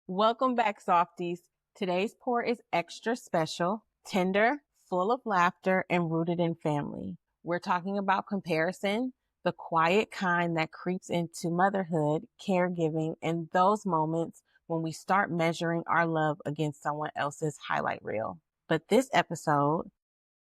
Welcome back, softies. Today's pour is extra special, tender, full of laughter, and rooted in family. We're talking about comparison, the quiet kind that creeps into motherhood, caregiving, and those moments when we start measuring our love against someone else's highlight reel. But this episode,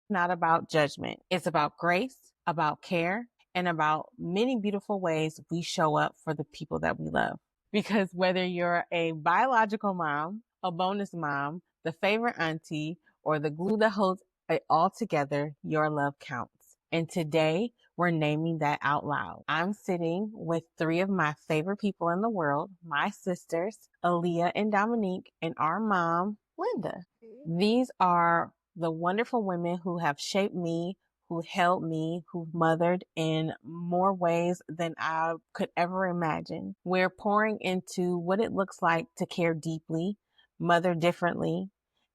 not about judgment. It's about grace, about care, and about many beautiful ways we show up for the people that we love. Because whether you're a biological mom, a bonus mom, the favorite auntie, or the glue that holds it all together, your love counts. And today, we're naming that out loud. I'm sitting with three of my favorite people in the world, my sisters, Aaliyah and Dominique, and our mom, Lynda. These are the wonderful women who have shaped me, who held me, who've mothered in more ways than I could ever imagine. We're pouring into what it looks like to care deeply, mother differently,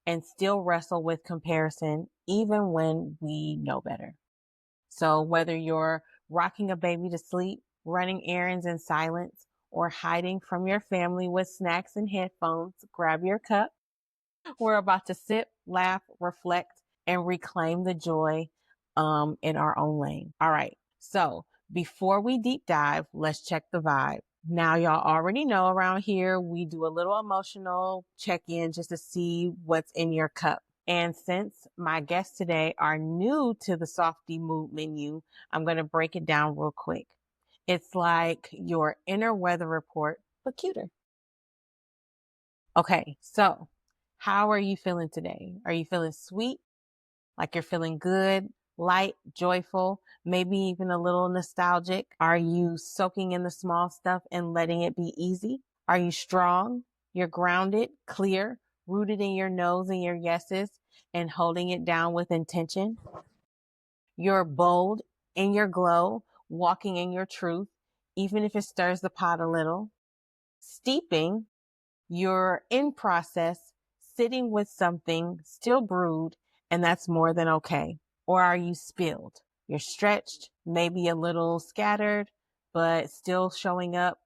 and still wrestle with comparison, even when we know better. So whether you're rocking a baby to sleep, running errands in silence, or hiding from your family with snacks and headphones, grab your cup. We're about to sip, laugh, reflect, and reclaim the joy in our own lane. All right. So before we deep dive, let's check the vibe. Now, y'all already know around here, we do a little emotional check in just to see what's in your cup. And since my guests today are new to the Softy Mood menu, I'm going to break it down real quick. It's like your inner weather report, but cuter. Okay, so how are you feeling today? Are you feeling sweet? Like you're feeling good, light, joyful, maybe even a little nostalgic? Are you soaking in the small stuff and letting it be easy? Are you strong? You're grounded, clear, rooted in your no's and your yeses and holding it down with intention? You're bold in your glow, walking in your truth, even if it stirs the pot a little. Steeping, you're in process, sitting with something still brewed, and that's more than okay. Or are you spilled? You're stretched, maybe a little scattered, but still showing up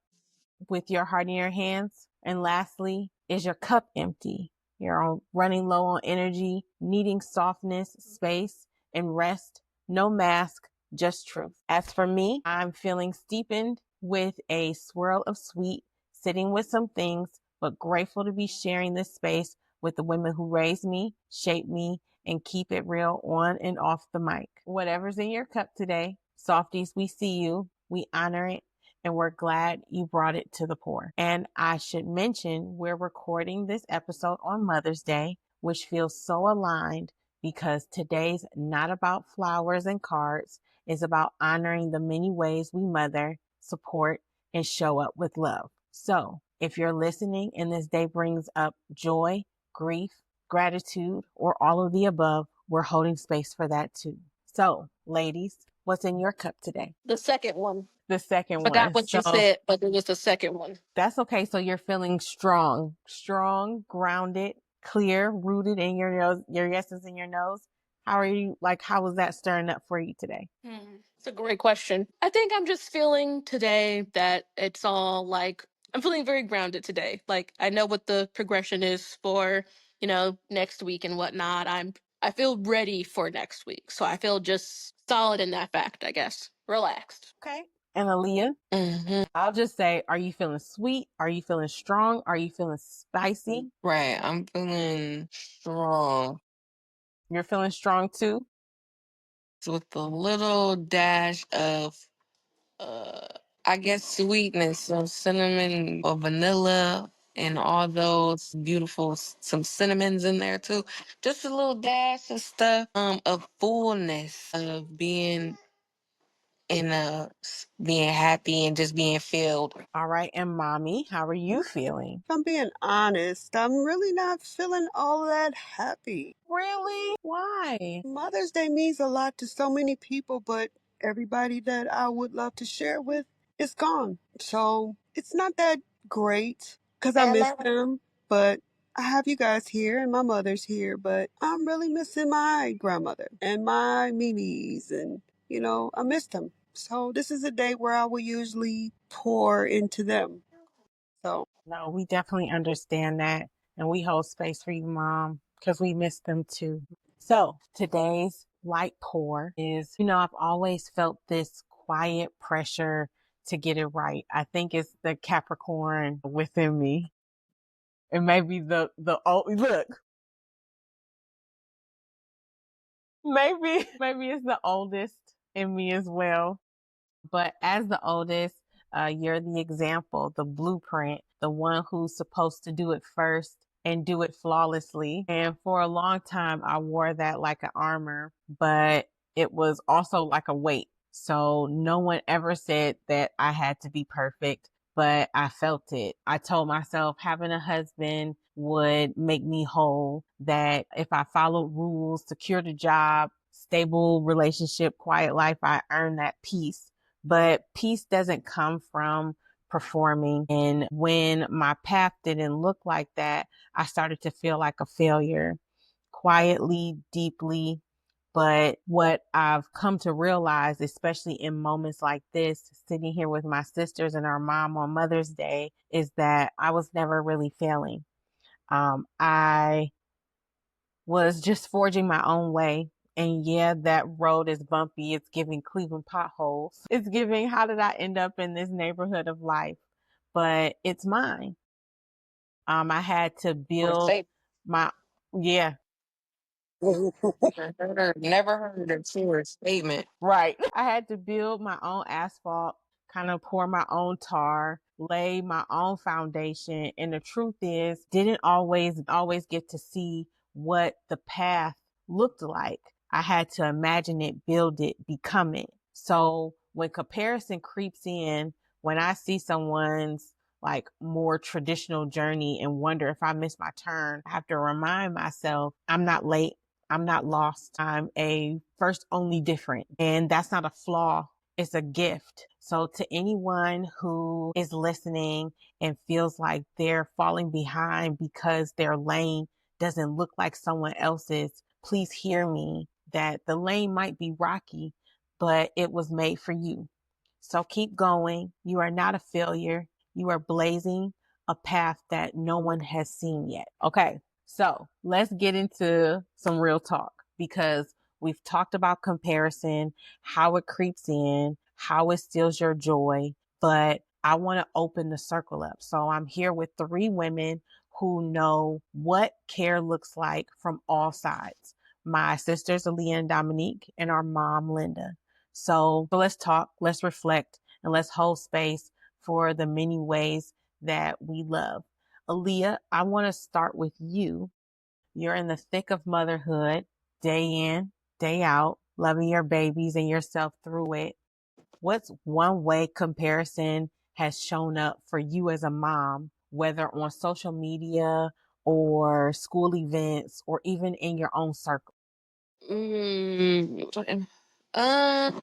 with your heart in your hands. And lastly, is your cup empty? You're running low on energy, needing softness, space, and rest. No mask, just truth. As for me, I'm feeling steepened with a swirl of sweet, sitting with some things, but grateful to be sharing this space with the women who raised me, shaped me, and keep it real on and off the mic. Whatever's in your cup today, softies, we see you, we honor it, and we're glad you brought it to the pour. And I should mention, we're recording this episode on Mother's Day, which feels so aligned because today's not about flowers and cards. It's about honoring the many ways we mother, support, and show up with love. So if you're listening and this day brings up joy, grief, gratitude, or all of the above, we're holding space for that too. So, ladies, what's in your cup today? The second one. The second Forgot one. what you said, but it was the second one. That's okay. So you're feeling strong, grounded, clear, rooted in your nose, your yeses in your nose. How are you? Like, how was that stirring up for you today? It's a great question. I think I'm just feeling today that it's all like, I'm feeling very grounded today. Like, I know what the progression is for, next week and whatnot. I feel ready for next week. So I feel just solid in that fact, I guess. Relaxed. Okay. And Aaliyah, I'll just say, are you feeling sweet? Are you feeling strong? Are you feeling spicy? Right, I'm feeling strong You're feeling strong too? with a little dash of, I guess, sweetness, some cinnamon or vanilla, and all those beautiful, some cinnamons in there too. Just a little dash of stuff, of fullness, of being being happy and just being filled. All right. And mommy, how are you feeling? If I'm being honest, I'm really not feeling all that happy. Really? Why? Mother's Day means a lot to so many people, but everybody that I would love to share with is gone. So it's not that great because I miss them, but I have you guys here and my mother's here, but I'm really missing my grandmother and my Mimi's and, I miss them. So this is a day where I will usually pour into them. So No, we definitely understand that. And we hold space for you, Mom, because we miss them too. So today's light pour is, I've always felt this quiet pressure to get it right. I think it's the Capricorn within me. It may be the oh look, maybe it's the oldest in me as well. But as the oldest, you're the example, the blueprint, the one who's supposed to do it first and do it flawlessly. And for a long time, I wore that like an armor, but it was also like a weight. So no one ever said that I had to be perfect, but I felt it. I told myself having a husband would make me whole, that if I followed rules, secured a job, stable relationship, quiet life, I earned that peace. But peace doesn't come from performing. And when my path didn't look like that, I started to feel like a failure, quietly, deeply. But what I've come to realize, especially in moments like this, sitting here with my sisters and our mom on Mother's Day, is that I was never really failing. I was just forging my own way. And yeah, that road is bumpy. It's giving Cleveland potholes. It's giving, how did I end up in this neighborhood of life? But it's mine. I had to build my, yeah, Never heard a truer statement. right. I had to build my own asphalt, kind of pour my own tar, lay my own foundation. And the truth is, didn't always get to see what the path looked like. I had to imagine it, build it, become it. So when comparison creeps in, when I see someone's like more traditional journey and wonder if I miss my turn, I have to remind myself I'm not late. I'm not lost. I'm a first only different. And that's not a flaw. It's a gift. So to anyone who is listening and feels like they're falling behind because their lane doesn't look like someone else's, please hear me that the lane might be rocky, but it was made for you. So keep going. You are not a failure. You are blazing a path that no one has seen yet. Okay. So let's get into some real talk, because we've talked about comparison, how it creeps in, how it steals your joy, but I want to open the circle up. So I'm here with three women who know what care looks like from all sides. My sisters, Aaliyah and Dominique, and our mom, Lynda. So let's talk, let's reflect, and let's hold space for the many ways that we love. Aaliyah, I want to start with you. You're in the thick of motherhood, day in, day out, loving your babies and yourself through it. What's one way comparison has shown up for you as a mom, whether on social media or school events or even in your own circle?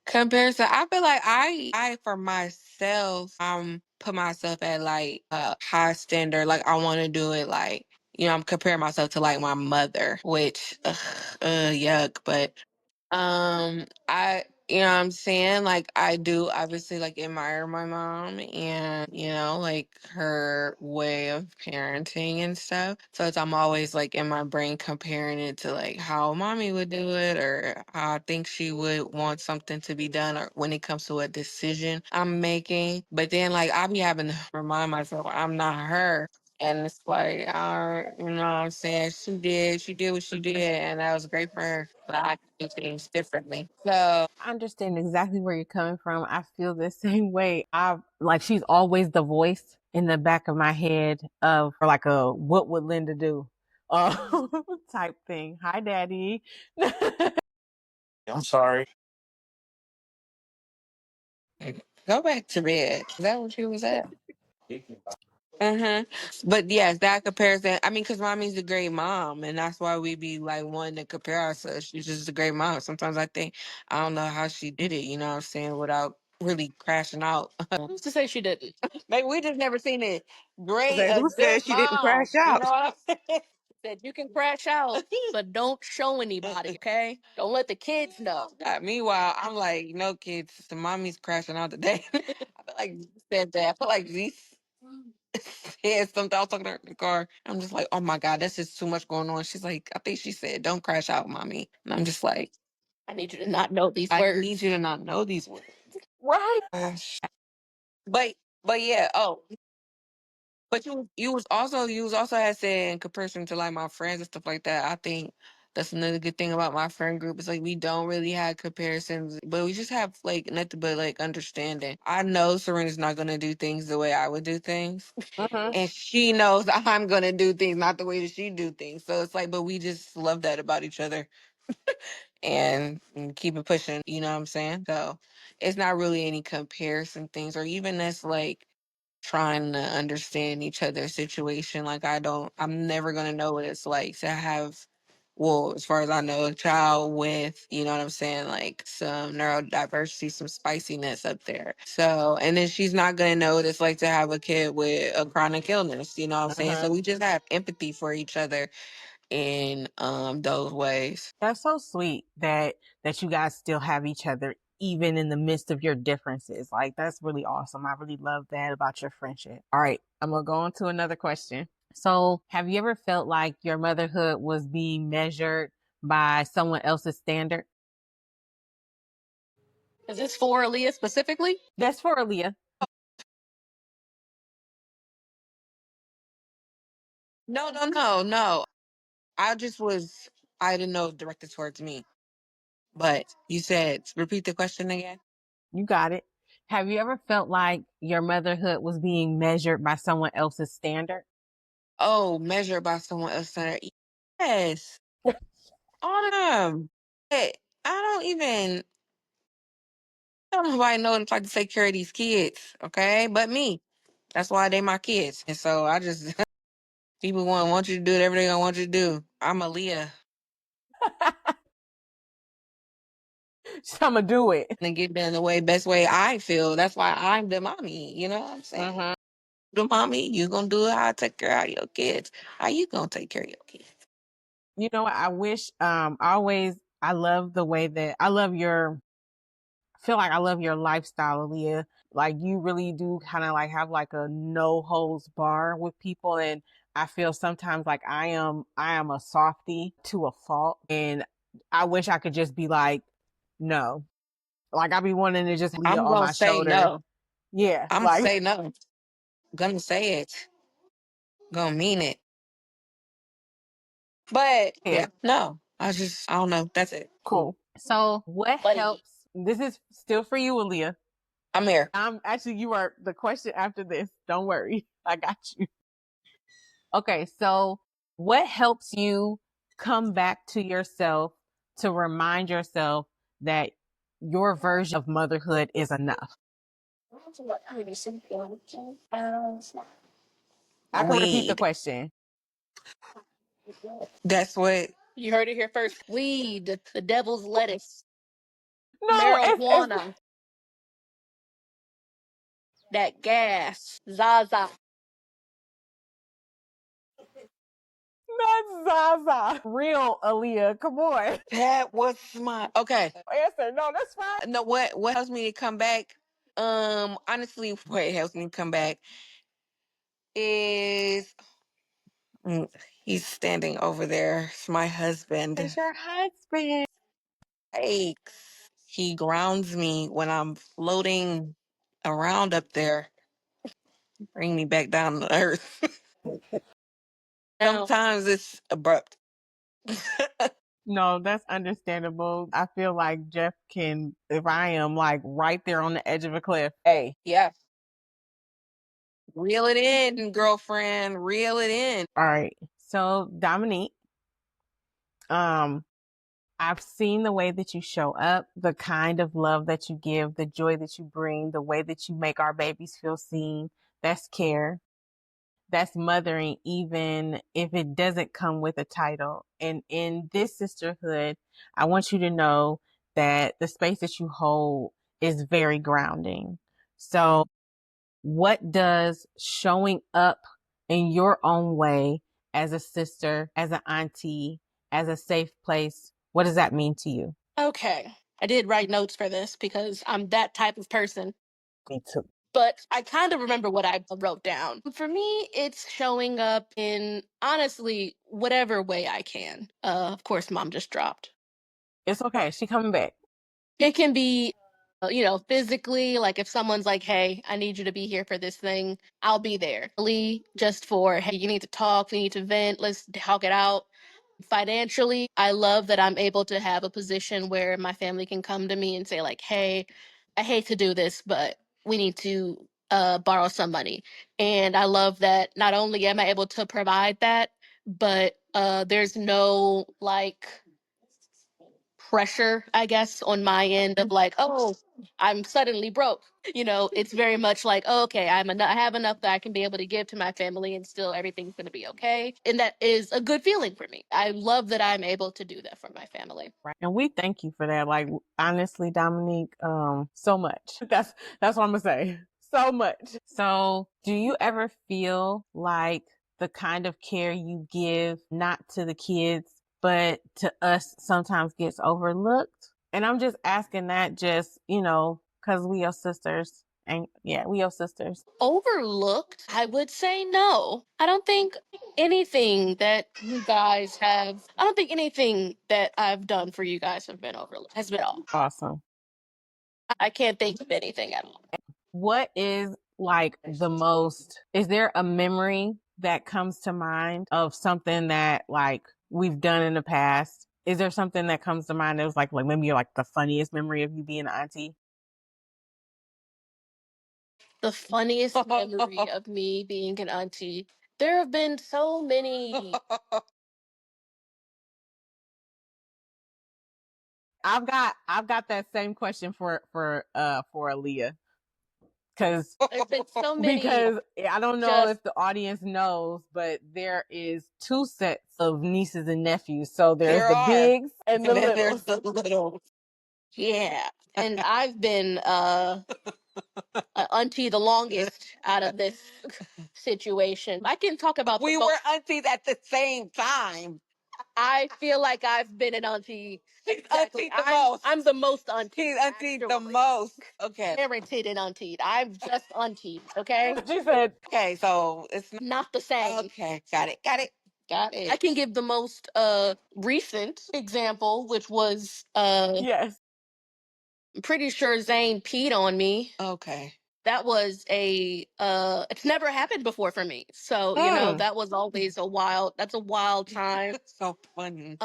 Comparison. I feel like I for myself, put myself at like a high standard. Like I want to do it like, I'm comparing myself to like my mother, which, yuck. But I, you know what I'm saying? Like, I do obviously like admire my mom and, like her way of parenting and stuff. So I'm always like in my brain comparing it to like how mommy would do it or how I think she would want something to be done or when it comes to a decision I'm making. But then like I be having to remind myself I'm not her. And it's like, you know what I'm saying? She did what she did, and that was great for her. But I can do things differently. So, I understand exactly where you're coming from. I feel the same way. I like, she's always the voice in the back of my head of like a what would Lynda do type thing. Hi, Daddy. I'm sorry. go back to bed. Is that what you was at? Uh-huh. But yes, that comparison. I mean, because mommy's a great mom, and that's why we be like wanting to compare ourselves. She's just a great mom. Sometimes I think I don't know how she did it. You know what I'm saying? Without really crashing out. Who's to say she didn't? Maybe we just never seen it. Great, say, a who good said she didn't mom. crash You out? know what I'm saying? Said you can crash out, but don't show anybody, okay? Don't let the kids know. Meanwhile, I'm like, no kids, the mommy's crashing out today. I feel like you said that. I feel like this. said something. I was talking to her in the car. I'm just like, oh my God, that's just too much going on. She's like, I think she said, don't crash out, mommy. And I'm just like, I need you to not know these I words. need you to not know these words. Right. Gosh. But yeah, oh, but you was also had said in comparison to like my friends and stuff like that. I think that's another good thing about my friend group. It's like we don't really have comparisons, but we just have like nothing but like understanding. I know Serena's not gonna do things the way I would do things, Mm-hmm. and she knows I'm gonna do things not the way that she do things. So it's like, but we just love that about each other and keep it pushing. You know what I'm saying? So it's not really any comparison things, or even that's like trying to understand each other's situation. Like I'm never gonna know what it's like to have, well, as far as I know, a child with, you know what I'm saying, like some neurodiversity, some spiciness up there. So, and then she's not gonna know what it's like to have a kid with a chronic illness, you know what I'm saying? So we just have empathy for each other in those ways. That's so sweet that you guys still have each other even in the midst of your differences. Like that's really awesome. I really love that about your friendship. All right, I'm gonna go on to another question. So, have you ever felt like your motherhood was being measured by someone else's standard? Is this for Aaliyah specifically? That's for Aaliyah. No. I didn't know it was directed towards me. But you said, repeat the question again. You got it. Have you ever felt like your motherhood was being measured by someone else's standard? Oh, measured by someone else's standard. Yes, all of them. But I don't nobody know what it's like to take care of these kids, okay? But me. That's why they my kids. And so I just, people want you to do whatever they gonna want you to do. I'm Aaliyah. I'm gonna do it. And get done the best way I feel. That's why I'm the mommy. You know what I'm saying? Mm-hmm. The mommy, you gonna do it how I take care of your kids. How you gonna take care of your kids? You know what? I wish, I love the way that I love your, feel like I love your lifestyle, Aaliyah. Like you really do kind of like have like a no holds bar with people. And I feel sometimes like I am a softie to a fault. And I wish I could just be like, no, like I be wanting to just Leah I'm on gonna my say shoulder. no. Yeah. I'm gonna Like, say no. Gonna say it. Gonna mean it. But yeah, yeah, no. I don't know. That's it. cool. So what Buddy. helps? This is still for you, Aaliyah. I'm here. I'm actually, you are the question after this. Don't worry. I got you. Okay. So what helps you come back to yourself to remind yourself that your version of motherhood is enough? I can repeat the Weed. question. That's what. You heard it here first. Weed, the devil's lettuce, No, it's marijuana, that gas, Zaza. not Zaza. Real Aaliyah. Come on. That was my okay. Answer. No, that's fine. No, what helps me to come back? Honestly, what helps me come back is he's standing over there. It's my husband. It's your husband. Aches. He grounds me when I'm floating around up there, bring me back down to earth. Now, Sometimes it's abrupt. No, that's understandable. I feel like Jeff can, if I am like right there on the edge of a cliff, hey, Yeah. Reel it in, girlfriend. Reel it in. all right. So Dominique, um, I've seen the way that you show up, the kind of love that you give, the joy that you bring, the way that you make our babies feel seen. That's care. That's mothering, even if it doesn't come with a title. And in this sisterhood, I want you to know that the space that you hold is very grounding. So what does showing up in your own way as a sister, as an auntie, as a safe place, what does that mean to you? okay. I did write notes for this because I'm that type of person. Me too. but I kind of remember what I wrote down. For me, it's showing up in honestly whatever way I can. Of course, mom just dropped. It's okay. She coming back. It can be, physically, like if someone's like, hey, I need you to be here for this thing, I'll be there. Really, just for, hey, you need to talk, we need to vent, let's talk it out. Financially, I love that I'm able to have a position where my family can come to me and say, like, hey, I hate to do this, but we need to borrow some money. And I love that not only am I able to provide that, but there's no like pressure, I guess, on my end of like, oh, I'm suddenly broke. It's very much like, oh, okay, I have enough that I can be able to give to my family, and still everything's going to be okay. And that is a good feeling for me. I love that I'm able to do that for my family. Right. And we thank you for that. Like honestly, Dominique, so much. That's what I'm gonna say. So much. So do you ever feel like the kind of care you give not to the kids, but to us sometimes gets overlooked? And I'm just asking that just, cause we are sisters. And yeah, we are sisters. Overlooked, I would say no. I don't think anything that you guys have, I don't think anything that I've done for you guys have been overlooked, has been all. Awesome. I can't think of anything at all. What is like is there a memory that comes to mind of something that like we've done in the past? Is there something that comes to mind that was like maybe like the funniest memory of you being an auntie? The funniest memory of me being an auntie. There have been so many. I've got that same question for Aaliyah. There's been so many. Because I don't know if the audience knows, but there is 2 sets of nieces and nephews. So there's the bigs and the littles. There's the little. Yeah. And I've been auntie the longest out of this situation. I can talk about we were aunties at the same time. I feel like I've been an auntie. Exactly. I'm the most auntie. She's auntie the most. Okay. Parented and auntie. I'm just auntie. Okay. She said, okay, so it's not the same. Okay, got it. Got it. I can give the most recent example, which was yes. I'm pretty sure Zane peed on me. Okay. That was it's never happened before for me. So, that was always that's a wild time. So funny.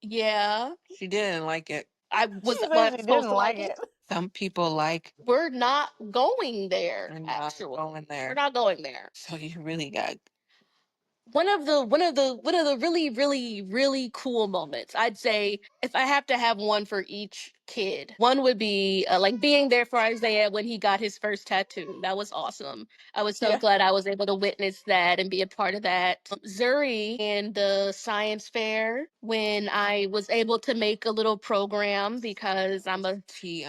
Yeah. She didn't like it. I was She not said she supposed didn't to like it. Some people like We're not going there. We're not Actually, going there. we're not going there. So you really got One of the really really really cool moments, I'd say, if I have to have one for each kid, one would be like being there for Isaiah when he got his first tattoo. That was awesome. I was so glad I was able to witness that and be a part of that. Zuri and the science fair, when I was able to make a little program because I'm a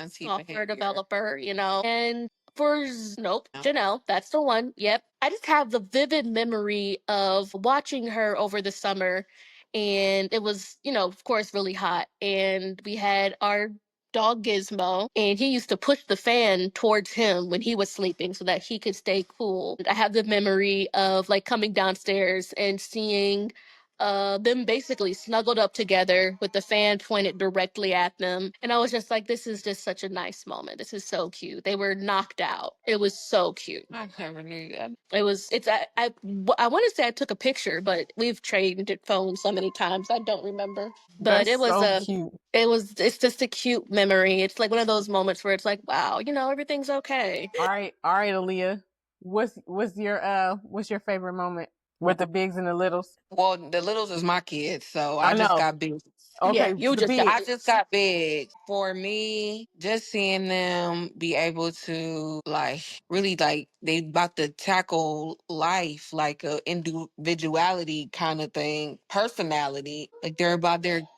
software developer, and for nope, Janelle, that's the one. Yep. I just have the vivid memory of watching her over the summer, and it was, of course, really hot. And we had our dog Gizmo, and he used to push the fan towards him when he was sleeping so that he could stay cool. I have the memory of like coming downstairs and seeing them basically snuggled up together with the fan pointed directly at them. And I was just like, this is just such a nice moment. This is so cute. They were knocked out. It was so cute. I never knew that. I want to say I took a picture, but we've traded phones so many times. I don't remember. But it was so cute. It's just a cute memory. It's like one of those moments where it's like, wow, everything's okay. All right, Aaliyah. What's your favorite moment with the bigs and the littles? Well, the littles is my kids, so I just got big. Okay, yeah, I just got big. For me, just seeing them be able to like really like they about to tackle life like a individuality kind of thing, personality. Like they're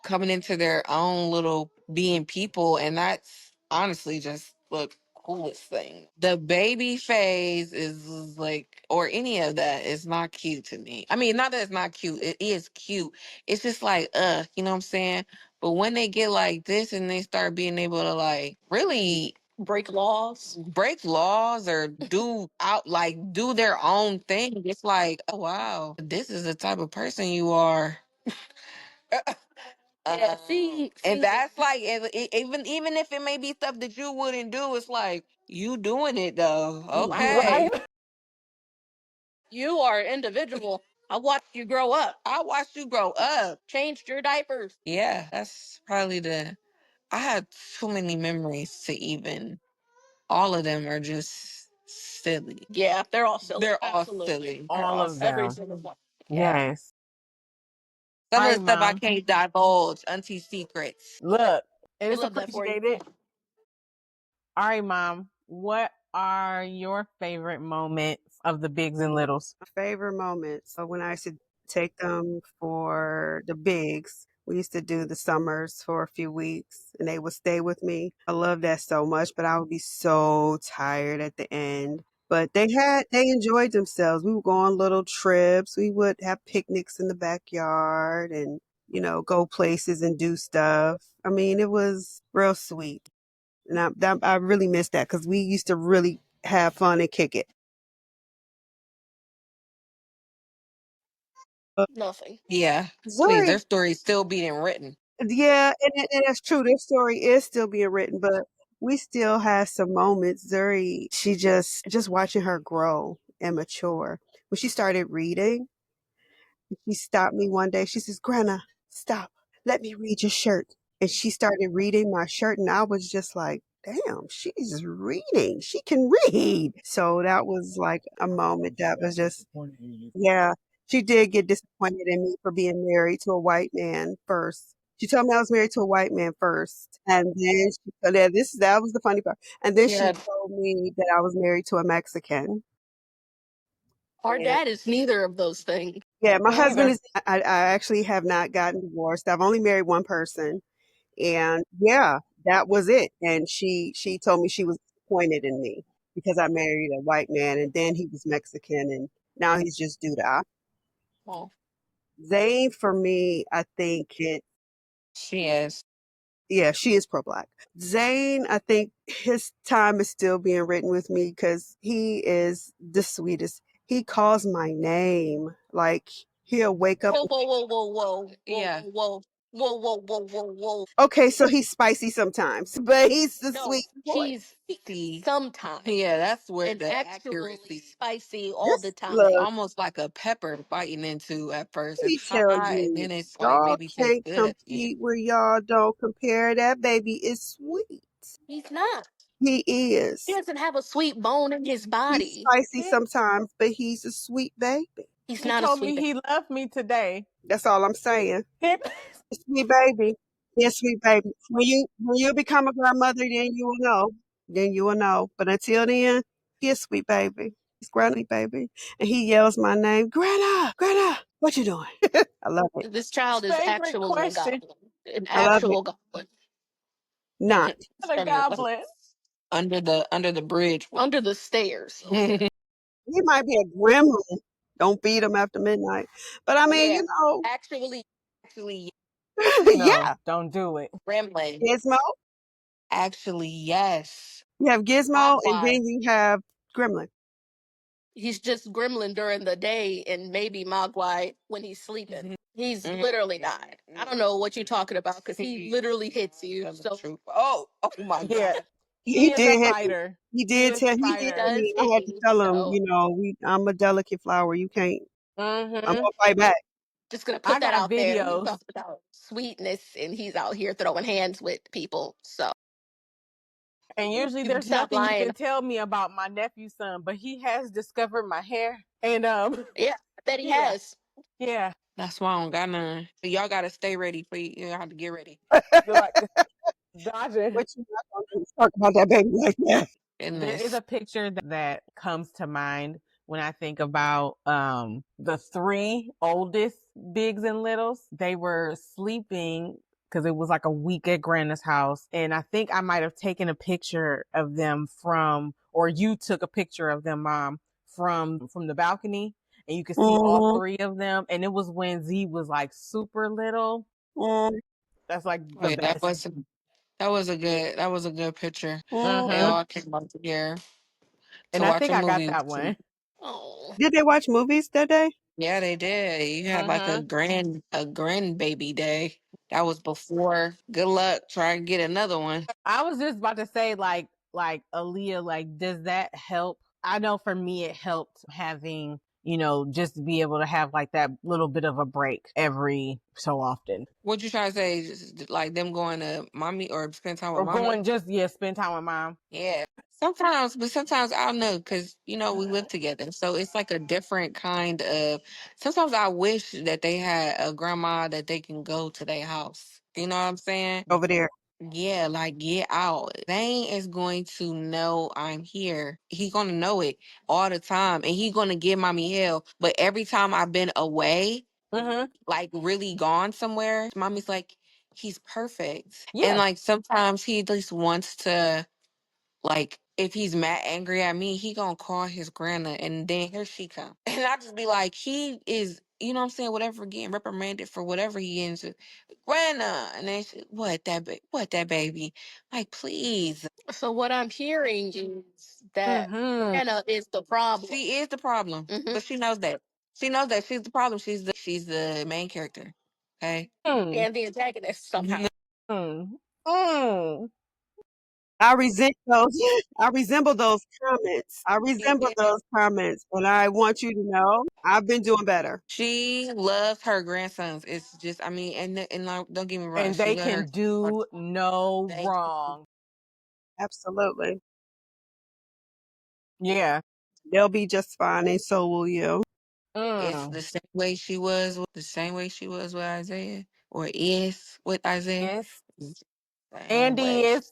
coming into their own little being people, and that's honestly just look coolest thing. The baby phase is like, or any of that is not cute to me. I mean, not that it's not cute. It is cute. It's just like, you know what I'm saying? But when they get like this and they start being able to like really break laws. Break laws or do their own thing. It's like, oh wow, this is the type of person you are. Yeah, see, And that's like even if it may be stuff that you wouldn't do, it's like you doing it though. Okay. Right. you are an individual. I watched you grow up, I watched you grow up. changed your diapers. Yeah, that's probably I had too many memories to even. All of them are just silly. Yeah, they're all silly. They're all Absolutely. silly. They're All all of silly. Every them. single one. Yeah. Yes. Some All of right, the stuff I Mom. can't divulge. Auntie secrets. Look, and We it's love that for you. appreciated. All right, Mom. What are your favorite moments of the bigs and littles? Favorite moments when I used to take them for the bigs. We used to do the summers for a few weeks and they would stay with me. I love that so much, but I would be so tired at the end. But they enjoyed themselves. We would go on little trips. We would have picnics in the backyard and, go places and do stuff. I mean, it was real sweet. And I really miss that because we used to really have fun and kick it. Nothing. Yeah. Please, Zuri, their story's still being written. yeah, and that's true. This story is still being written, but we still have some moments. Zuri, she just watching her grow and mature. When she started reading, she stopped me one day. She says, "Grandma, stop. Let me read your shirt." And she started reading my shirt, and I was just like, "Damn, she's reading. She can read." So that was like a moment that was just, yeah. She did get disappointed in me for being married to a white man first. She told me I was married to a white man first, and then that was the funny part. And then she Yeah. told me that I was married to a Mexican. Our And dad is neither of those things. yeah, my Me husband either. is. I actually have not gotten divorced. I've only married one person, and yeah, that was it. And she told me she was disappointed in me because I married a white man, and then he was Mexican, and now he's just do the Oh. Zane, for me, I think She is. yeah, she is pro-black. Zane, I think his time is still being written with me because he is the sweetest. He calls my name. Like he'll wake up. Whoa, whoa, whoa, whoa, whoa, Yeah. whoa, whoa, whoa, whoa, whoa, whoa. Okay, so he's spicy sometimes, but he's the No, sweet boy. she's sometimes. Yeah, that's where And the actually accuracy. spicy all the This time. It's look, almost like a pepper biting into at first. let It's me tell hot and you, then it's like y'all maybe tastes can't good at the end. compete where y'all don't compare. That baby is sweet. He's not. He He is. doesn't have a sweet bone in his He's body. spicy sometimes, but he's a sweet baby. He's He not a told sweet me baby. he loved me today. That's all I'm saying. Hip. Sweet baby. Yes, sweet baby. When you become a grandmother, then you will know. Then you will know. But until then, he is sweet baby. He's granny baby. And he yells my name, Grandma, Grandma, what you doing? I love it. This child is Favorite actually a question. goblin. An I love it. actual goblin. Not. The goblin. Under the bridge. Under the stairs. He might be a gremlin. Don't feed him after midnight. But I mean, Yeah. Actually, yeah. No, don't do it. gremlin. Gizmo. Actually, yes. You have Gizmo and Mogwai. then you have Gremlin. He's just gremlin during the day and maybe Mogwai when he's sleeping. He's literally not. I don't know what you're talking about because he literally hits you. So Oh my Yeah. God. He He is a did hit me. fighter. He He did is a tell he he did fighter. tell does me I hit had to you. tell him, So I'm a delicate flower. You can't I'm Mm-hmm. gonna fight back. just gonna I put that got out there. We videos. talked about sweetness and he's out here throwing hands with people. So And usually you there's stop nothing you lying. can tell me about my nephew's son, but he has discovered my hair. And Yeah, I bet he yeah. has. Yeah. That's why I don't got none. Y'all gotta stay ready for you have to get ready. Like dodging. What you not gonna do is talk about that baby like that. In There is this. a picture that comes to mind when I think about the three oldest bigs and littles. They were sleeping because it was like a week at Grandma's house. And I think I might have taken a picture of them or you took a picture of them, Mom, from the balcony. And you could see all Mm-hmm. three of them. And it was when Z was like super little. Mm-hmm. That's like Oh the yeah, that best. wasn't. That was a good picture. They Mm-hmm. Mhm. all came up together to And I watch think a I got movie. that one. Oh. Did they watch movies that day? Yeah, they did. You had like Mm-hmm. a grandbaby day. That was before. Good luck trying to get another one. I was just about to say, like Aaliyah, like, does that help? I know for me, it helped having, just to be able to have like that little bit of a break every so often. What you trying to say? Just, like them going to mommy or spend time with Or mama? going just, yeah, spend time with mom. Yeah. Sometimes I don't know because we live together, so it's like a different kind of. Sometimes I wish that they had a grandma that they can go to their house. You know what I'm saying? Over there. Yeah, like get out. Zane is going to know I'm here. He's gonna know it all the time, and he's gonna give mommy hell. But every time I've been away, Mm-hmm. like really gone somewhere, mommy's like, he's perfect. And Yeah. like sometimes he at least wants to, like, if he's mad angry at me, he gonna call his grandma, and then here she come. And I just be like, he is, you know what I'm saying, whatever, getting reprimanded for whatever he into. Grandma, and then what that baby? Like, please. So what I'm hearing is that Mm-hmm. Anna is the problem. She is the problem, Hmm. but she knows that. She knows that she's the problem. She's the main character. Okay. Mm. And the antagonist somehow. Mm. Mm. I resent those. I resemble those comments. I resemble Yeah. those comments, and I want you to know I've been doing better. She loves her grandsons. It's just, I mean, and like, don't get me wrong, And she they loves can her. do no They, wrong. Absolutely. Yeah. They'll be just fine, and so will you. it's Mm. the same way she was, the same way she was with Isaiah, or is with Isaiah. Yes. Same Andy way. is.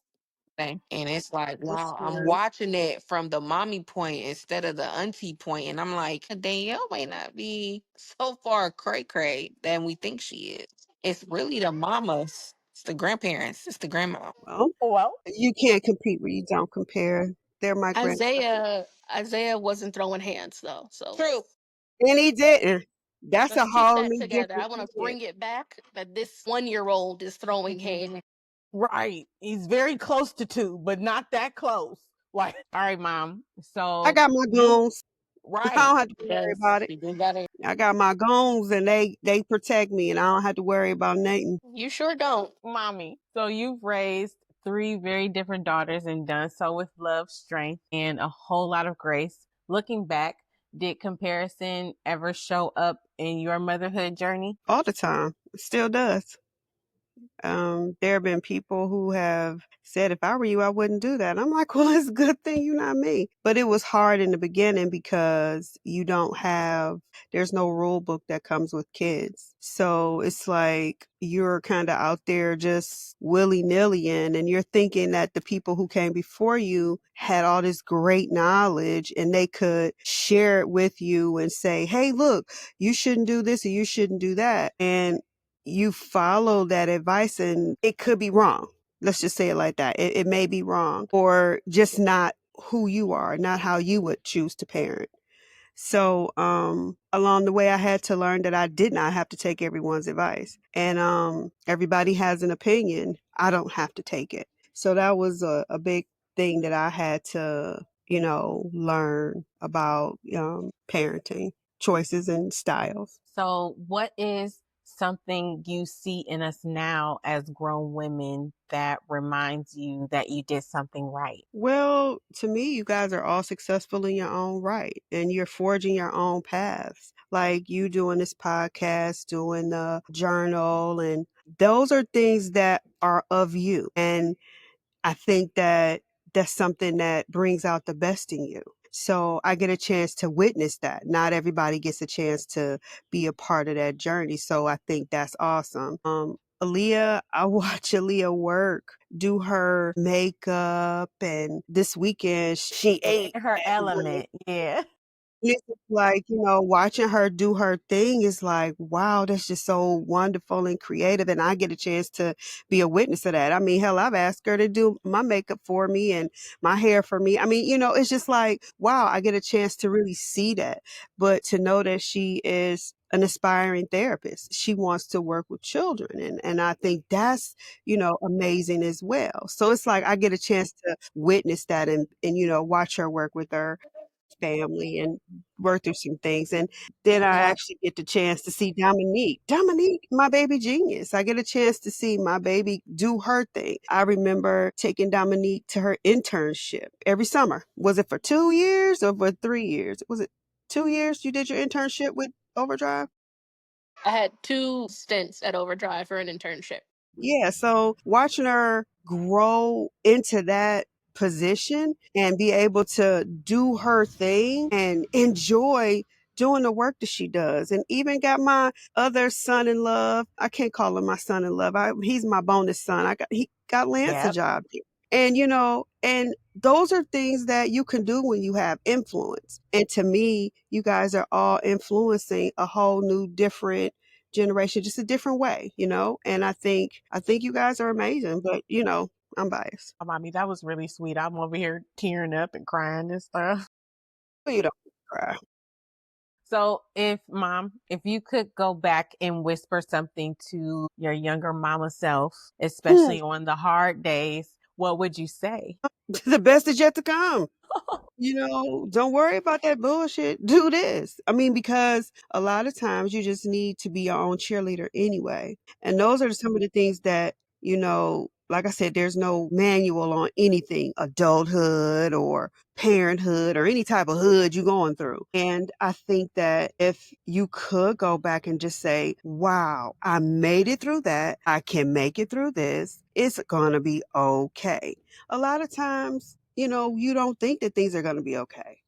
Same. And it's like, That's wow, I'm scary. watching it from the mommy point instead of the auntie point, and I'm like, Danielle may not be so far cray than we think she is. It's really the mamas. It's the grandparents. It's the grandma. Well, Well. you can't compete where you don't compare. They're my grandchildren. Isaiah wasn't throwing hands though. So True. And he didn't. That's a let's keep whole that new together. different I want to kid. bring it back that this 1-year-old is throwing hands. Right. He's very close to 2, but not that close. Like, all right, mom. I So got my you goons. I right. don't have to worry Yes, about it. you do gotta. I got my goons, and they protect me, and I don't have to worry about nothing. You sure don't. Mommy. So you've raised 3 very different daughters and done so with love, strength, and a whole lot of grace. Looking back, did comparison ever show up in your motherhood journey? All the time. It still does. There have been people who have said, if I were you, I wouldn't do that. I'm like, well, it's a good thing you're not me. But it was hard in the beginning because there's no rule book that comes with kids. So it's like you're kind of out there just willy nilly and you're thinking that the people who came before you had all this great knowledge and they could share it with you and say, hey, look, you shouldn't do this or you shouldn't do that. And you follow that advice and it could be wrong. Let's just say it like that. It may be wrong or just not who you are, not how you would choose to parent. So, along the way, I had to learn that I did not have to take everyone's advice. And everybody has an opinion. I don't have to take it. So that was a big thing that I had to, learn about parenting choices and styles. So, what is something you see in us now as grown women that reminds you that you did something right? Well, to me, you guys are all successful in your own right and you're forging your own paths. Like you doing this podcast, doing the journal, and those are things that are of you. And I think that that's something that brings out the best in you. So I get a chance to witness that. Not everybody gets a chance to be a part of that journey. So I think that's awesome. Aaliyah, I watch Aaliyah work, do her makeup, and this weekend she ate In her at one. element. Yeah. it's just like, watching her do her thing is like, wow, that's just so wonderful and creative. And I get a chance to be a witness of that. I mean, hell, I've asked her to do my makeup for me and my hair for me. I mean, it's just like, wow, I get a chance to really see that. But to know that she is an aspiring therapist, she wants to work with children. And I think that's, amazing as well. So it's like I get a chance to witness that and watch her work with her family and work through some things. And then I actually get the chance to see Dominique. Dominique, my baby genius. I get a chance to see my baby do her thing. I remember taking Dominique to her internship every summer. Was it for 2 years or for 3 years? Was it 2 years you did your internship with Overdrive? I had 2 stints at Overdrive for an internship. Yeah, so watching her grow into that position and be able to do her thing and enjoy doing the work that she does. And even got my other son in love. I can't call him my son in love. He's my bonus son. He got Lance a Yep. job there. And and those are things that you can do when you have influence. And to me, you guys are all influencing a whole new different generation, just a different way. And I think you guys are amazing, but I'm biased. Mommy, that was really sweet. I'm over here tearing up and crying and stuff. But you don't cry. So if you could go back and whisper something to your younger mama self, especially on the hard days, what would you say? The best is yet to come. Don't worry about that bullshit. Do this. I mean, because a lot of times you just need to be your own cheerleader anyway. And those are some of the things that, like I said, there's no manual on anything, adulthood or parenthood or any type of hood you're going through. And I think that if you could go back and just say, wow, I made it through that. I can make it through this. It's going to be okay. A lot of times, you don't think that things are going to be okay.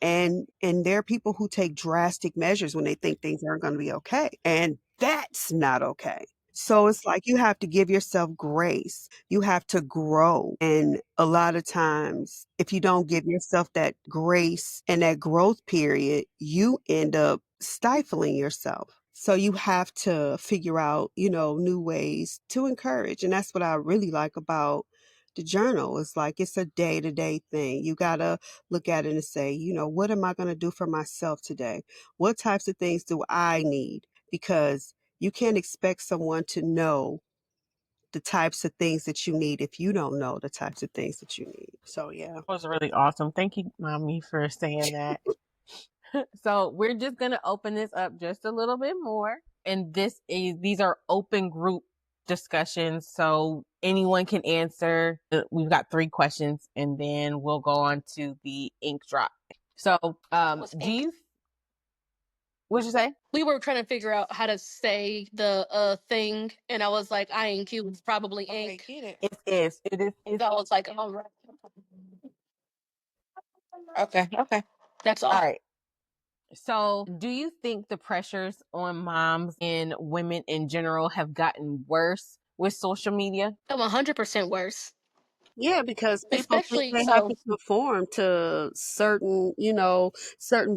And there are people who take drastic measures when they think things aren't going to be okay. And that's not okay. So it's like you have to give yourself grace. You have to grow. And a lot of times, if you don't give yourself that grace and that growth period, you end up stifling yourself. So you have to figure out, new ways to encourage. And that's what I really like about the journal. It's like it's a day-to-day thing. You gotta look at it and say, what am I going to do for myself today? What types of things do I need? Because you can't expect someone to know the types of things that you need if you don't know the types of things that you need. So, yeah. That was really awesome. Thank you, Mommy, for saying that. So we're just gonna open this up just a little bit more. And these are open group discussions, so anyone can answer. We've got 3 questions and then we'll go on to the ink drop. So do you what'd you say? We were trying to figure out how to say the thing, and I was like, INQ is probably ink. It is. It is. And I was like, all right. Okay. Okay. That's all. All right. So, do you think the pressures on moms and women in general have gotten worse with social media? I'm 100% worse. Yeah, because people think Especially they have so to conform to certain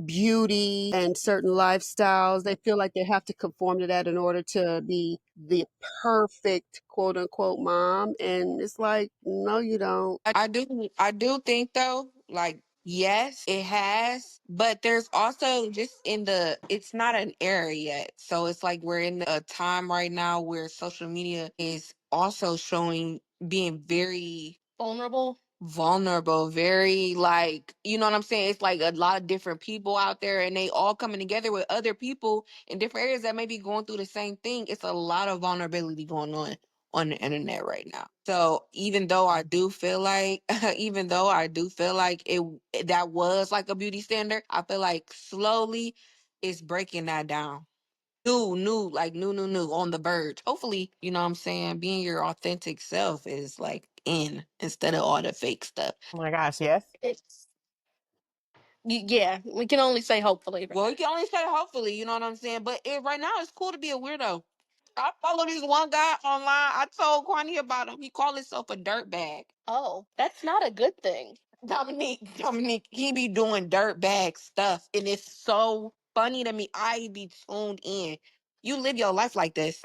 beauty and certain lifestyles. They feel like they have to conform to that in order to be the perfect quote unquote mom. And it's like, no, you don't. I do think though, like yes, it has, but there's also just it's not an era yet. So it's like we're in a time right now where social media is also showing being very vulnerable, very like, you know what I'm saying? It's like a lot of different people out there and they all coming together with other people in different areas that may be going through the same thing. It's a lot of vulnerability going on the internet right now. So even though I do feel like even though I do feel like it that was like a beauty standard, I feel like slowly it's breaking that down. New on the verge. Hopefully, you know what I'm saying, being your authentic self is like in instead of all the fake stuff. Oh my gosh, yes. it's yeah, we can only say hopefully. Well, you can only say hopefully, you know what I'm saying? But right now it's cool to be a weirdo. I follow this one guy online. I told Kwani about him. He called himself a dirtbag. Oh, that's not a good thing. Dominique, he be doing dirtbag stuff, and it's so funny to me. I be tuned in. You live your life like this.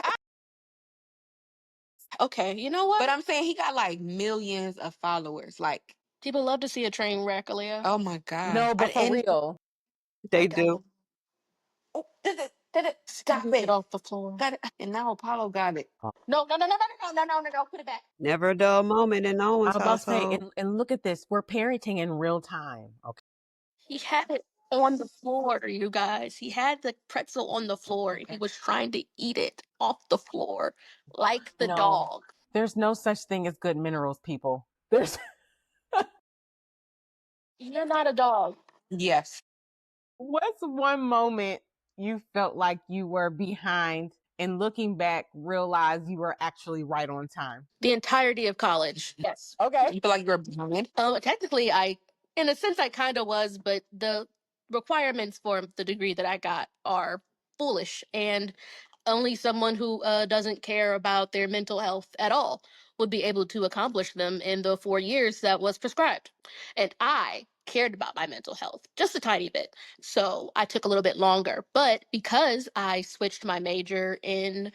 Okay, you know what? But I'm saying he got like millions of followers. Like, People love to see a train wreck, Aaliyah. oh my God. No, but for real. They do. Oh, did it. Stop Get it. off the floor. Got it. And now Apollo got it. No, put it back. Never a dull moment in no I one's was about to say, household. and look at this. We're parenting in real time. Okay. He had it on the floor, you guys. He had the pretzel on the floor and he was trying to eat it off the floor like the No. dog. There's no such thing as good minerals, people. There's You're not a dog. Yes. what's one moment you felt like you were behind and looking back realized you were actually right on time? The entirety of college. Yes. Okay. You feel like you're behind? Technically, in a sense, I kind of was, but the requirements for the degree that I got are foolish, and only someone who doesn't care about their mental health at all would be able to accomplish them in the 4 years that was prescribed. And I cared about my mental health just a tiny bit. So I took a little bit longer. But because I switched my major in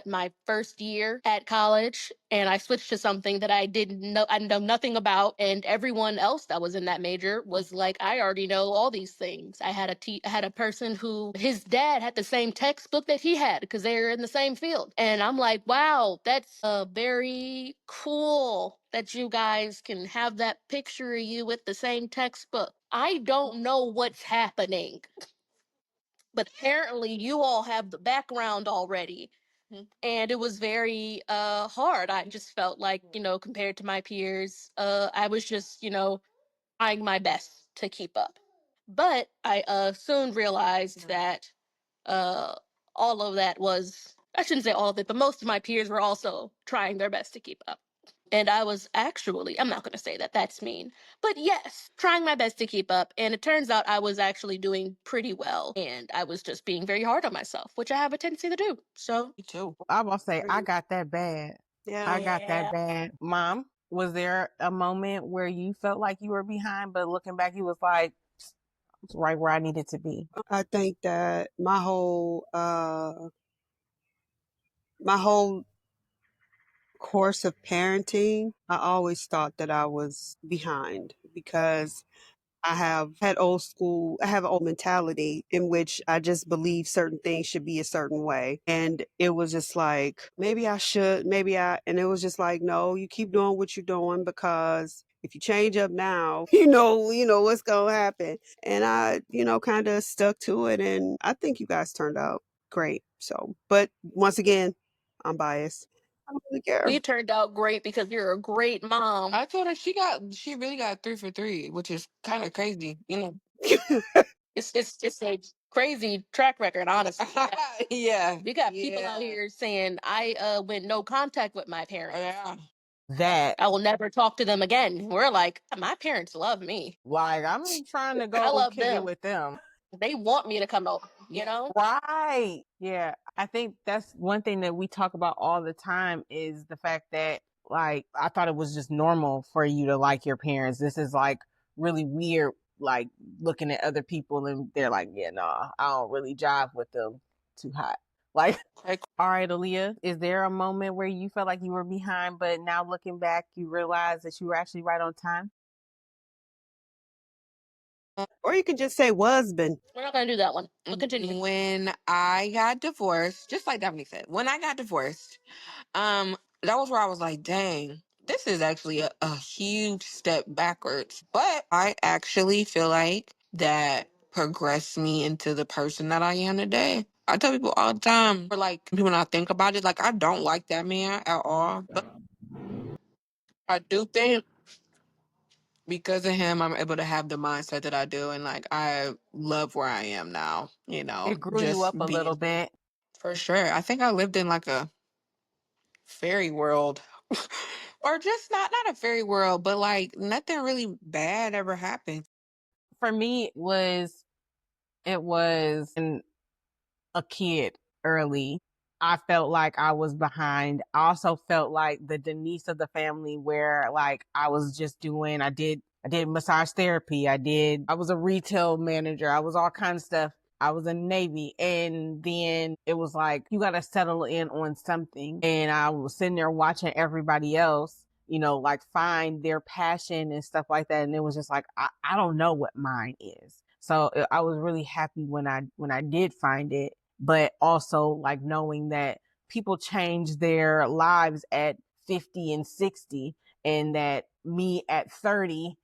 my first year at college, and I switched to something that I know nothing about, and everyone else that was in that major was like, I already know all these things. I had a person who his dad had the same textbook that he had because they were in the same field. And I'm like, wow, that's very cool that you guys can have that picture of you with the same textbook. I don't know what's happening, but apparently you all have the background already. And it was very hard. I just felt like, compared to my peers, I was just, trying my best to keep up. But I soon realized that all of that was, I shouldn't say all of it, but most of my peers were also trying their best to keep up. And I was actually, I'm not going to say that, that's mean, but yes, trying my best to keep up. And it turns out I was actually doing pretty well. And I was just being very hard on myself, which I have a tendency to do. So, Me too. I will say I got that bad. Yeah. I got that bad. Mom, was there a moment where you felt like you were behind, but looking back, you was like, it's right where I needed to be? I think that my whole course of parenting, I always thought that I was behind because I have an old mentality in which I just believe certain things should be a certain way. And it was just like, maybe I should, and it was just like, no, you keep doing what you're doing because if you change up now, you know what's going to happen. And I, kind of stuck to it. And I think you guys turned out great. So, but once again, I'm biased. I don't really care. we turned out great because you're a great mom. I told her she really got 3 for 3, which is kind of crazy, It's a crazy track record, honestly. Yeah. We got people out here saying I went no contact with my parents. Yeah. That, I will never talk to them again. We're like, my parents love me. like, I'm trying to I go love kick it them. with them. They want me to come over, you know? Right. Yeah. I think that's one thing that we talk about all the time is the fact that, like, I thought it was just normal for you to like your parents. This is like really weird, like looking at other people and they're like, yeah, no, I don't really jive with them too hot. Like, all right, Aaliyah, is there a moment where you felt like you were behind, but now looking back, you realize that you were actually right on time? Or you can just say husband. We're not going to do that one. We'll continue. When I got divorced, just like Dominique said, when I got divorced, that was where I was like, dang, this is actually a huge step backwards. But I actually feel like that progressed me into the person that I am today. I tell people all the time, or like people when I think about it, like I don't like that man at all. But I do think because of him, I'm able to have the mindset that I do, and like I love where I am now. It grew you Just up a little being bit. for sure. I think I lived in like a fairy world, or just not a fairy world, but like nothing really bad ever happened. For me, it was a kid early. I felt like I was behind. I also felt like the Denise of the family where like I was just doing, I did I did massage therapy. I was a retail manager. I was all kinds of stuff. I was in the Navy. And then it was like, you got to settle in on something. And I was sitting there watching everybody else, you know, like find their passion and stuff like that. And it was just like, I don't know what mine is. So I was really happy when I did find it, but also like knowing that people change their lives at 50 and 60, and that me at 30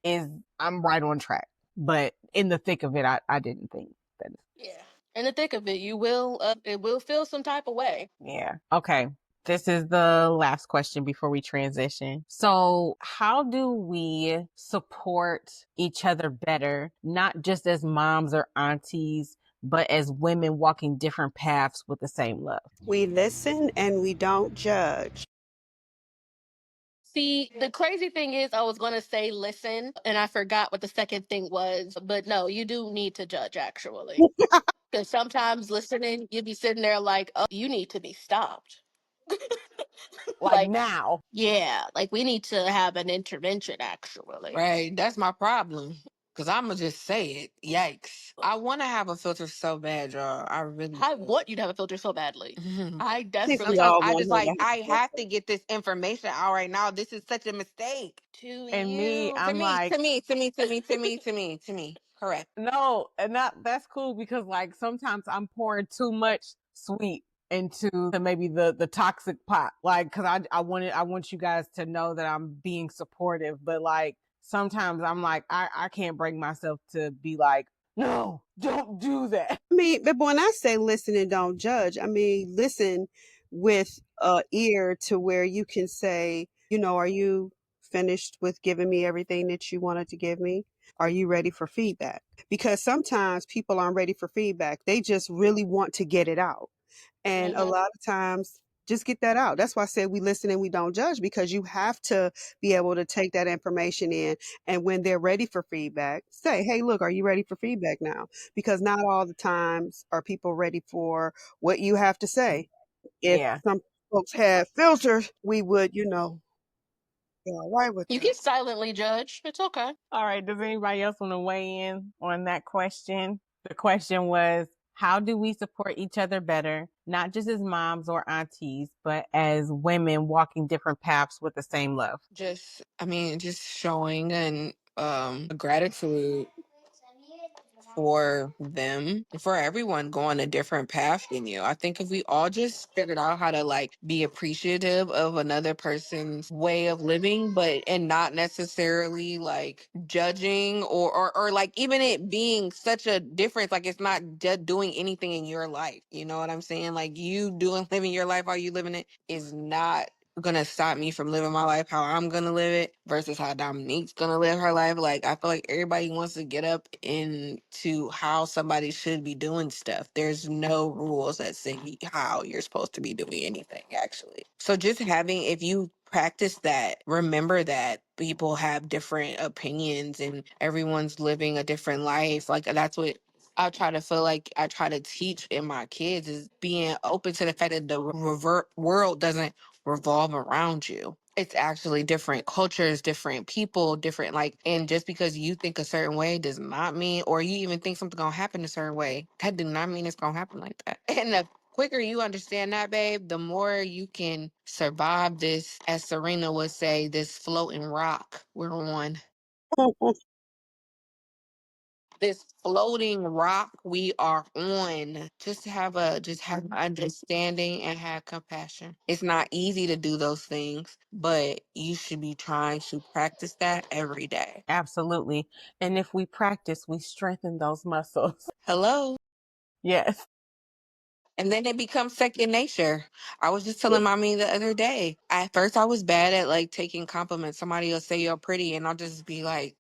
I'm right on track. But in the thick of it, I didn't think that. Yeah. In the thick of it, it will feel some type of way. Yeah. Okay. This is the last question before we transition. So, how do we support each other better, not just as moms or aunties, but as women walking different paths with the same love? We listen and we don't judge. See, the crazy thing is, I was going to say listen, and I forgot what the second thing was. But no, you do need to judge, actually. Because sometimes listening, you'd be sitting there like, oh, you need to be stopped. Like now. Yeah, like we need to have an intervention, actually. Right, that's my problem. Cause I'ma just say it. Yikes! I want to have a filter so bad, y'all. I really. I want you to have a filter so badly. I I think desperately we Sometimes all I want just her to like have I a have filter. to get this information out right now. This is such a mistake. to And me, you. To I'm me, like, to me, to me, to me, to me, to me, to me. Correct. no, and that's cool because like sometimes I'm pouring too much sweet into maybe the toxic pot, like because I want you guys to know that I'm being supportive, but like sometimes I'm like I can't bring myself to be like, no, don't do that. I mean, but when I say listen and don't judge, I mean listen with a ear to where you can say, are you finished with giving me everything that you wanted to give me? Are you ready for feedback? Because sometimes people aren't ready for feedback. They just really want to get it out. And a lot of times, just get that out. That's why I said we listen and we don't judge, because you have to be able to take that information in. And when they're ready for feedback, say, hey, look, are you ready for feedback now? Because not all the times are people ready for what you have to say. If Yeah, some folks had filters, we would, be all right with You that. can silently judge. It's okay. all right, does anybody else want to weigh in on that question? The question was, how do we support each other better, not just as moms or aunties, but as women walking different paths with the same love? Just, I mean, just showing and gratitude for them, for everyone going a different path than you. I think if we all just figured out how to like be appreciative of another person's way of living, but and not necessarily like judging or like even it being such a difference, like it's not just doing anything in your life. You know what I'm saying? Like you doing living your life, how you living it is not gonna stop me from living my life how I'm gonna live it versus how Dominique's gonna live her life. Like I feel like everybody wants to get up into how somebody should be doing stuff. There's no rules that say how you're supposed to be doing anything actually. So just having, if you practice that, remember that people have different opinions and everyone's living a different life. Like that's what I try to feel like I try to teach in my kids is being open to the fact that the revert world doesn't revolve around you. It's actually different cultures, different people, different like, and just because you think a certain way does not mean, or you even think something gonna happen a certain way, that do not mean it's gonna happen like that. And the quicker you understand that, babe, the more you can survive this, as Serena would say, this floating rock we're on. This floating rock we are on. Just have understanding and have compassion. It's not easy to do those things, but you should be trying to practice that every day. Absolutely. And if we practice, we strengthen those muscles. Hello. Yes. And then it becomes second nature. I was just telling mommy the other day. At first I was bad at like taking compliments. Somebody will say you're pretty and I'll just be like,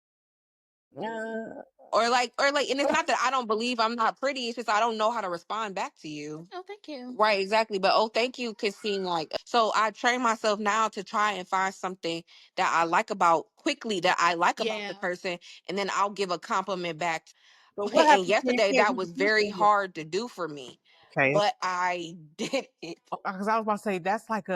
or like, and it's not that I don't believe I'm not pretty. It's just I don't know how to respond back to you. Oh, thank you. Right, exactly. But oh, thank you could seem like, so I train myself now to try and find something that I like about quickly that I like about the person, and then I'll give a compliment back. But what And happens when you yesterday can't that be was very appreciated? hard to do for me. Okay. but I did it. Because I was about to say that's like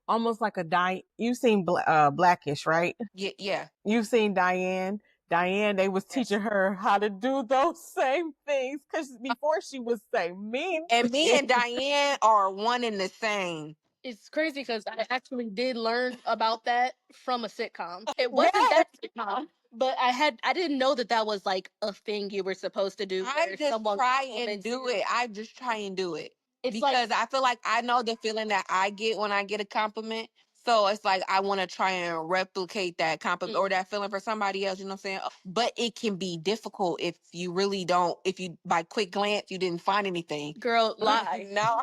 almost like a You've seen Blackish, right? Yeah. You've seen Diane. Diane, they was teaching her how to do those same things because before she was saying mean. And me and Diane are one and the same. It's crazy because I actually did learn about that from a sitcom. It wasn't that sitcom, but I didn't know that that was like a thing you were supposed to do. I just try and do it. I just try and do it. It's because I feel like I know the feeling that I get when I get a compliment. So it's like I want to try and replicate that compliment or that feeling for somebody else, you know what I'm saying? But it can be difficult if you really don't, if you by quick glance you didn't find anything. Girl, lie. No.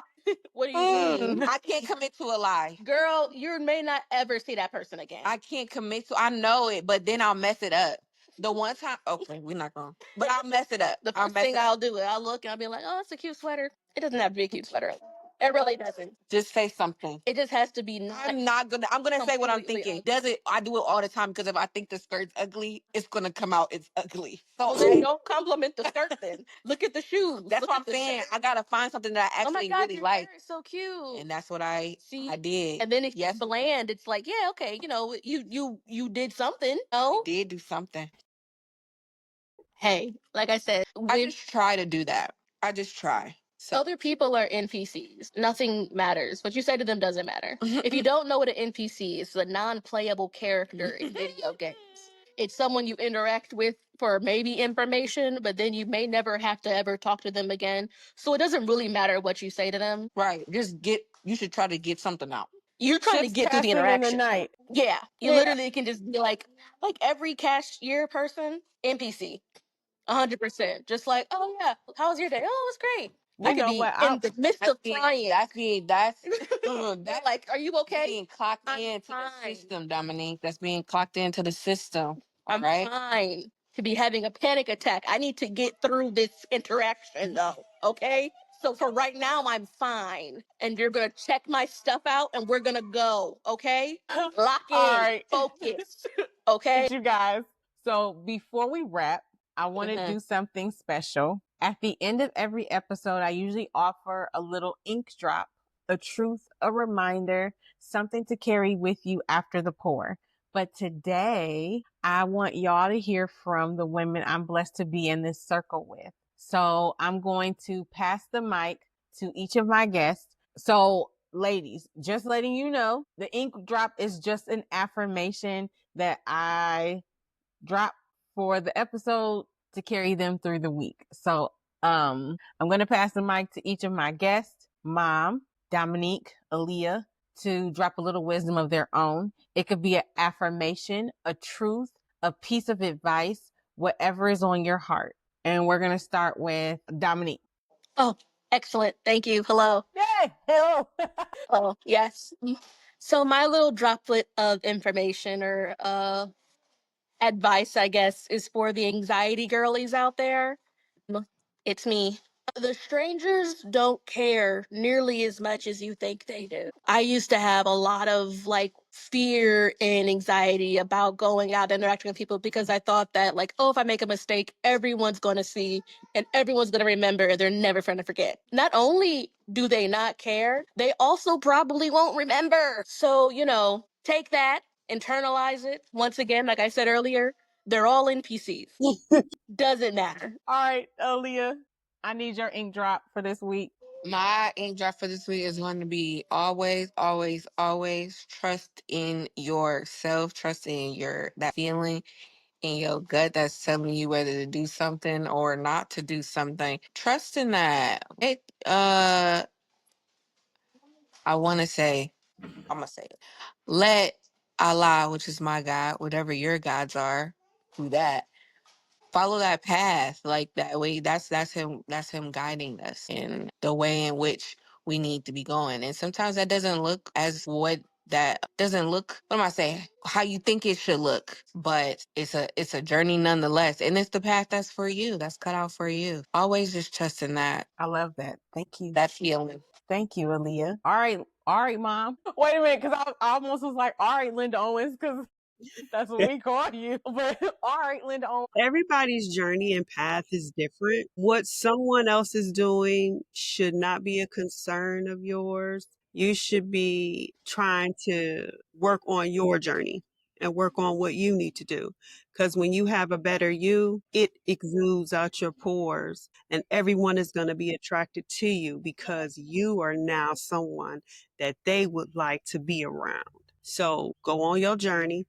What do you mean? I can't commit to a lie. Girl, you may not ever see that person again. I can't commit to I know it, but then I'll mess it up. The one time okay, we're not going. But I'll mess it up. The first thing I'll do is I'll look and I'll be like, oh, it's a cute sweater. It doesn't have to be a cute sweater. It really doesn't. Just say something. It just has to be nice. I'm gonna say what I'm Completely thinking. ugly. Does it I do it all the time because if I think the skirt's ugly, it's gonna come out it's ugly. So Well, then don't compliment the skirt then. Look at the shoes. that's Look what at I'm the saying. shirt. I gotta find something that I Oh my actually God, really your like. hair is so cute. And that's what I did. And then if Yes. it's bland, it's like, yeah, okay, you did something. No, I did do something. hey, like I said, I just try to do that. I just try. So other people are NPCs. Nothing matters. What you say to them doesn't matter. If you don't know what an NPC is, it's a non-playable character in video games. It's someone you interact with for maybe information, but then you may never have to ever talk to them again. So it doesn't really matter what you say to them. right. You should try to get something out. You're trying to get through the Passing in the interaction. night. Yeah, you Yeah. literally can just be like every cashier person, NPC. 100%. Just like, oh yeah, how was your day? Oh, it was great. You I could know be what? in the midst of crying. That's They're like, are you okay? being clocked I'm into fine. the system, Dominique. That's being clocked into the system. All I'm right. fine to be having a panic attack. I need to get through this interaction though, okay? So for right now, I'm fine. And you're gonna check my stuff out and we're gonna go, okay? Lock in, All right. focus, okay? You guys. So before we wrap, I want to do something special. At the end of every episode, I usually offer a little ink drop, a truth, a reminder, something to carry with you after the pour. But today, I want y'all to hear from the women I'm blessed to be in this circle with. So I'm going to pass the mic to each of my guests. So, ladies, just letting you know, the ink drop is just an affirmation that I drop for the episode to carry them through the week. So, I'm going to pass the mic to each of my guests, Mom, Dominique, Aaliyah, to drop a little wisdom of their own. It could be an affirmation, a truth, a piece of advice, whatever is on your heart. And we're going to start with Dominique. Oh, excellent. Thank you. Hello. Yay! Hello. Oh, yes. So my little droplet of information or advice, I guess, is for the anxiety girlies out there. It's me. The strangers don't care nearly as much as you think they do. I used to have a lot of fear and anxiety about going out and interacting with people because I thought that oh, if I make a mistake, everyone's going to see and everyone's going to remember and they're never going to forget. Not only do they not care, they also probably won't remember. So, take that, internalize it. Once again, like I said earlier, they're all NPCs. Doesn't matter. All right, Aaliyah, I need your ink drop for this week. My ink drop for this week is going to be always, always, always trust in yourself, trust in that feeling in your gut that's telling you whether to do something or not to do something. Trust in that. I'm gonna say it. Let Allah, which is my God, whatever your gods are, do that. Follow that path. Like that way, that's him guiding us in the way in which we need to be going. And sometimes that doesn't look what am I saying? How you think it should look. But it's a journey nonetheless. And it's the path that's for you, that's cut out for you. Always just trust in that. I love that. Thank you. That feeling. Thank you, Aaliyah. All right, Mom. Wait a minute, because I almost was like, all right, Lynda Owens, because That's what we call you. But all right, Lynda. Everybody's journey and path is different. What someone else is doing should not be a concern of yours. You should be trying to work on your journey and work on what you need to do. Because when you have a better you, it exudes out your pores, and everyone is going to be attracted to you because you are now someone that they would like to be around. So go on your journey,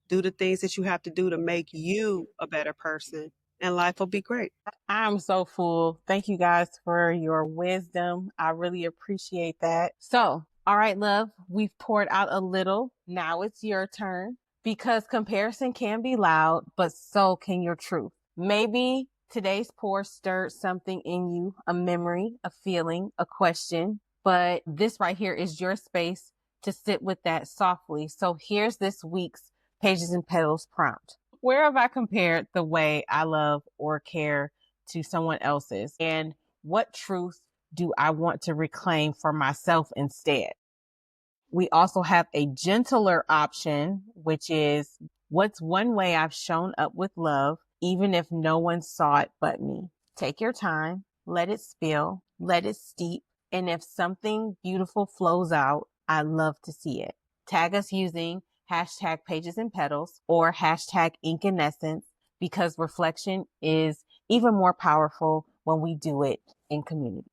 do the things that you have to do to make you a better person, and life will be great. I'm so full. Thank you guys for your wisdom. I really appreciate that. So, all right, love, we've poured out a little. Now it's your turn, because comparison can be loud, but so can your truth. Maybe today's pour stirred something in you, a memory, a feeling, a question, but this right here is your space to sit with that softly. So here's this week's Pages and Petals prompt. Where have I compared the way I love or care to someone else's? And what truth do I want to reclaim for myself instead? We also have a gentler option, which is, what's one way I've shown up with love, even if no one saw it but me? Take your time, let it spill, let it steep. And if something beautiful flows out, I love to see it. Tag us using hashtag Pages and Petals or hashtag Ink and Essence, because reflection is even more powerful when we do it in community.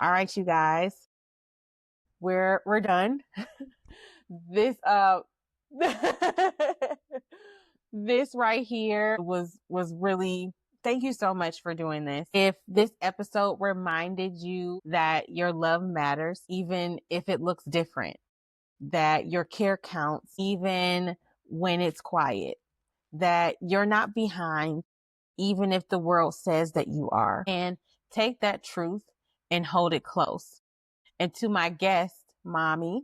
All right, you guys, we're done. This this right here was really, thank you so much for doing this. If this episode reminded you that your love matters, even if it looks different, that your care counts, even when it's quiet, that you're not behind, even if the world says that you are, and take that truth and hold it close. And to my guest, Mommy,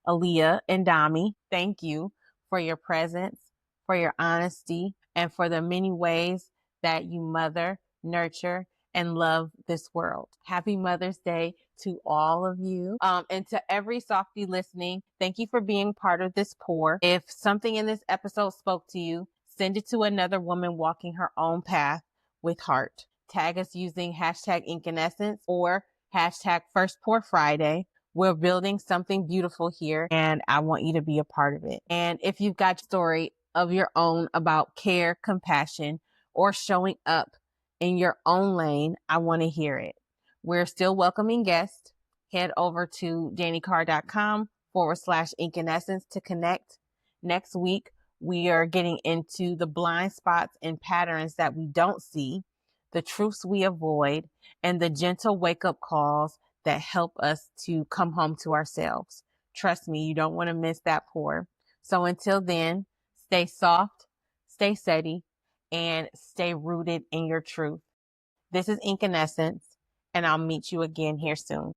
Aaliyah and Dami, thank you for your presence, for your honesty, and for the many ways that you mother, nurture, and love this world. Happy Mother's Day to all of you. And to every softie listening, thank you for being part of this pour. If something in this episode spoke to you, send it to another woman walking her own path with heart. Tag us using hashtag Ink and Essence or hashtag First Pour Friday. We're building something beautiful here, and I want you to be a part of it. And if you've got a story of your own about care, compassion, or showing up in your own lane, I want to hear it. We're still welcoming guests. Head over to danicar.com/Ink and Essence to connect. Next week, we are getting into the blind spots and patterns that we don't see, the truths we avoid, and the gentle wake-up calls that help us to come home to ourselves. Trust me, you don't want to miss that pour. So until then, stay soft, stay steady, and stay rooted in your truth. This is Ink and Essence, and I'll meet you again here soon.